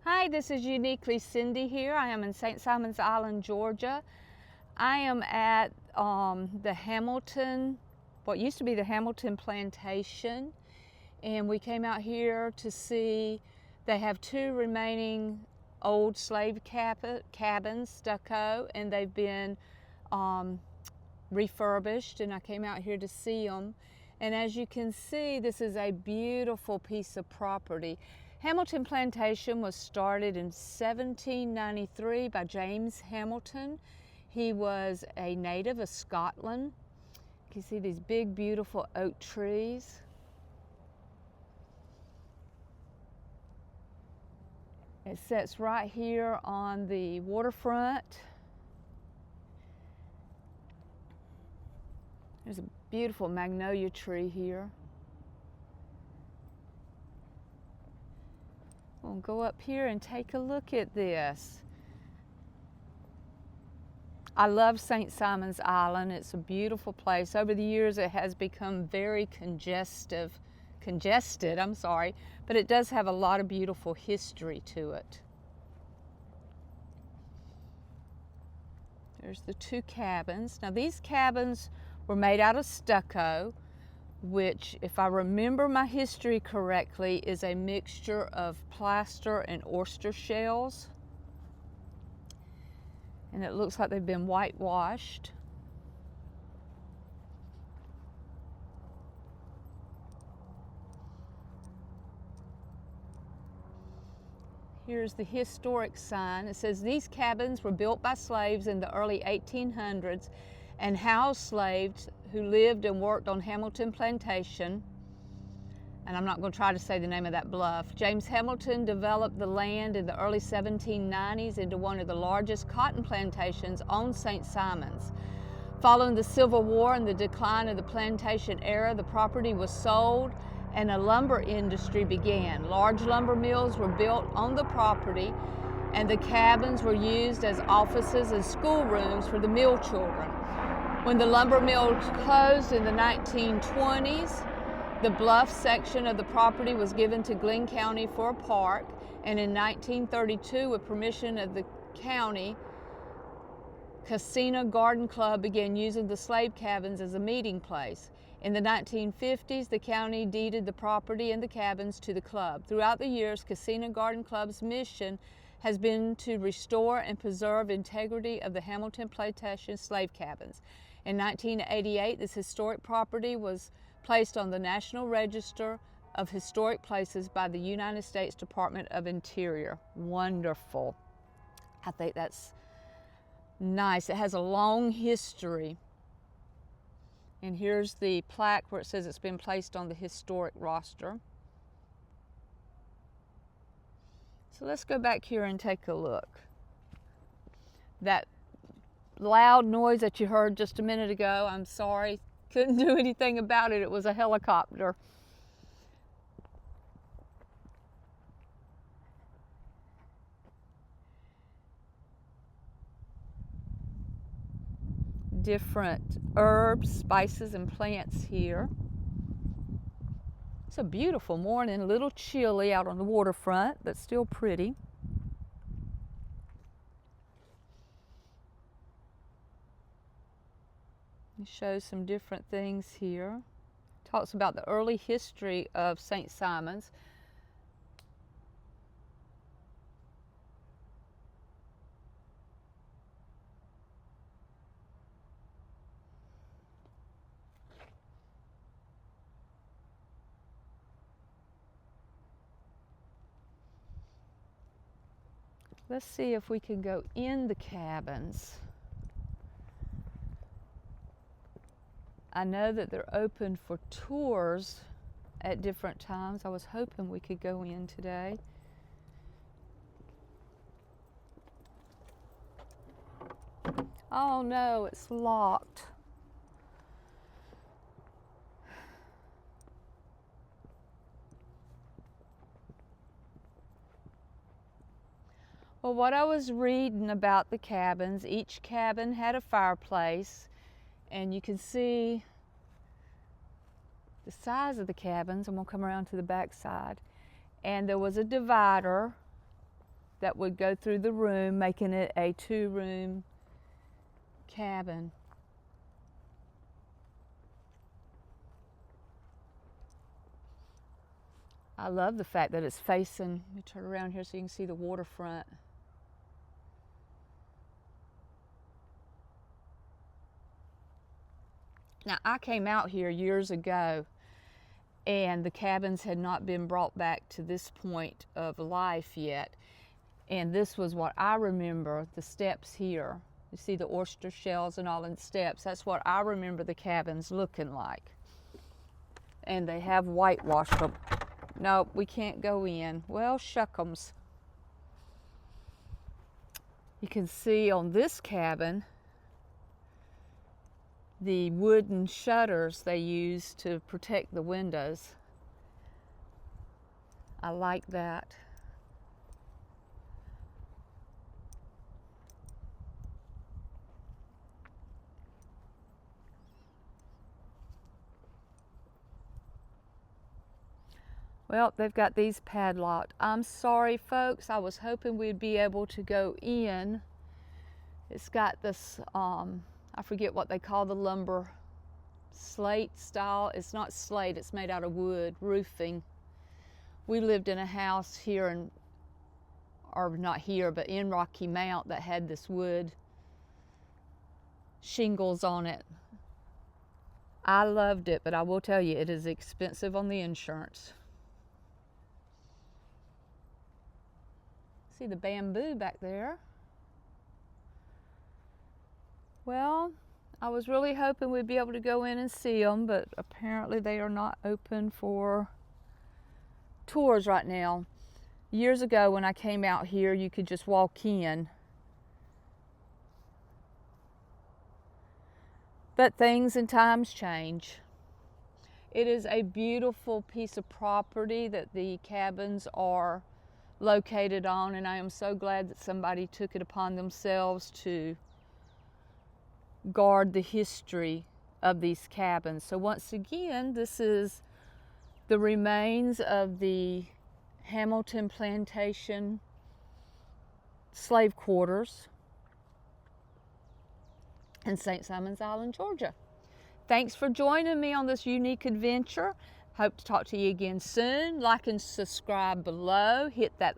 Hi, this is Uniquely Cindy here. I am in St. Simons Island, Georgia. I am at the Hamilton, what used to be the Hamilton Plantation, and we came out here to see they have two remaining old slave cabins, stucco, and they've been refurbished, and I came out here to see them. And as you can see, this is a beautiful piece of property. Hamilton Plantation was started in 1793 by James Hamilton. He was a native of Scotland. You can see these big, beautiful oak trees. It sits right here on the waterfront. There's a beautiful magnolia tree here. We'll go up here and take a look at this. I love St. Simons Island. It's a beautiful place. Over the years it has become very congested, but it does have a lot of beautiful history to it. There's the two cabins. Now these cabins were made out of stucco, which, if I remember my history correctly, is a mixture of plaster and oyster shells. And it looks like they've been whitewashed. Here's the historic sign. It says, "These cabins were built by slaves in the early 1800s and housed slaves who lived and worked on Hamilton Plantation." And I'm not going to try to say the name of that bluff. James Hamilton developed the land in the early 1790s into one of the largest cotton plantations on St. Simons. Following the Civil War and the decline of the plantation era, the property was sold and a lumber industry began. Large lumber mills were built on the property, and the cabins were used as offices and schoolrooms for the mill children. When the lumber mill closed in the 1920s, the bluff section of the property was given to Glenn County for a park, and in 1932, with permission of the county, Casino Garden Club began using the slave cabins as a meeting place. In the 1950s, the county deeded the property and the cabins to the club. Throughout the years, Casino Garden Club's mission has been to restore and preserve integrity of the Hamilton Plantation slave cabins. In 1988, this historic property was placed on the National Register of Historic Places by the United States Department of Interior. Wonderful. I think that's nice. It has a long history. And here's the plaque where it says it's been placed on the historic roster. So let's go back here and take a look. That loud noise that you heard just a minute ago, I'm sorry, couldn't do anything about it. It was a helicopter. Different herbs, spices, and plants here. It's a beautiful morning, a little chilly out on the waterfront, but still pretty. It shows some different things here. Talks about the early history of St. Simons. Let's see if we can go in the cabins. I know that they're open for tours at different times. I was hoping we could go in today. Oh no, it's locked. Well, what I was reading about the cabins, each cabin had a fireplace, and you can see the size of the cabins. I'm going to come around to the back side. And there was a divider that would go through the room, making it a 2-room cabin. I love the fact that it's facing, let me turn around here so you can see the waterfront. Now, I came out here years ago, and the cabins had not been brought back to this point of life yet. And this was what I remember, the steps here. You see the oyster shells and all in the steps. That's what I remember the cabins looking like. And they have whitewashed them. Nope, we can't go in. Well, shuckums. You can see on this cabin the wooden shutters they use to protect the windows. I like that. Well, they've got these padlocked. I'm sorry, folks. I was hoping we'd be able to go in. It's got this, I forget what they call the lumber, slate style. It's not slate, it's made out of wood, roofing. We lived in a house here in, or not here, but in Rocky Mount that had this wood shingles on it. I loved it, but I will tell you, it is expensive on the insurance. See the bamboo back there. Well, I was really hoping we'd be able to go in and see them, but apparently they are not open for tours right now. Years ago when I came out here, you could just walk in. But things and times change. It is a beautiful piece of property that the cabins are located on, and I am so glad that somebody took it upon themselves to guard the history of these cabins. So once again, this is the remains of the Hamilton Plantation slave quarters in St. Simons Island, Georgia. Thanks for joining me on this unique adventure. Hope to talk to you again soon. Like and subscribe below. Hit that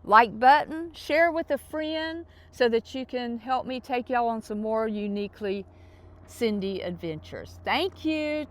like button. Share with a friend so that you can help me take y'all on some more uniquely Cindy adventures. Thank you.